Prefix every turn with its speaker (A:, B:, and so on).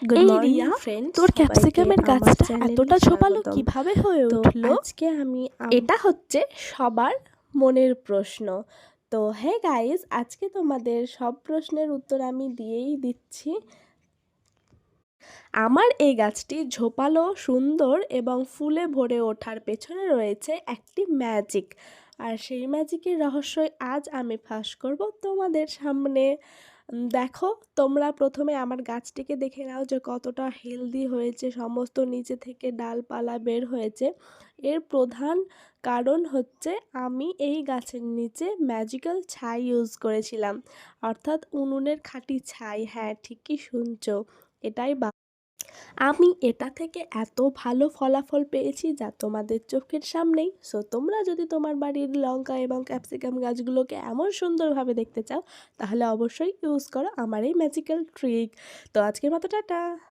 A: Good
B: এই
A: morning
B: Riya,
A: friends,
B: তোর
A: সবাইকে
B: ক্যাপসিকামের
A: আমার
B: গাছটা
A: চ্যানেলে
B: এতটা ঝোপালো
A: স্বাগতম।
B: কিভাবে হয়ে
A: তো
B: উঠলো?
A: আজকে আমি এটা হচ্ছে সবার মনের প্রশ্ন। তো হে গাইস, আজকে তোমাদের সব প্রশ্নের উত্তর আমি দিয়েই দিচ্ছি। আমার এই গাছটি ঝোপালো, সুন্দর এবং ফুলে ভরে ওঠার পেছনে রয়েছে একটি ম্যাজিক। আর সেই ম্যাজিকের রহস্যই আজ আমি ফাঁস করব তোমাদের সামনে। দেখো, তোমরা প্রথমে আমার গাছটিকে দেখে নাও যে কতটা হেলদি হয়েছে, সমস্ত নিচে থেকে ডালপালা বের হয়েছে। এর প্রধান কারণ হচ্ছে আমি এই গাছের নিচে ম্যাজিক্যাল ছাই ইউজ করেছিলাম, অর্থাৎ উনুনের খাঁটি ছাই। হ্যাঁ, ঠিকই শুনছো, এটাই। আমি এটা থেকে এত ভালো ফলাফল পেয়েছি যা তোমাদের চোখের সামনেই। সো তোমরা যদি তোমার বাড়ির লঙ্কা এবং ক্যাপসিকাম গাছগুলোকে এমন সুন্দরভাবে দেখতে চাও, তাহলে অবশ্যই ইউজ করো আমার এই ম্যাজিক্যাল ট্রিক। তো আজকের মতো টাটা।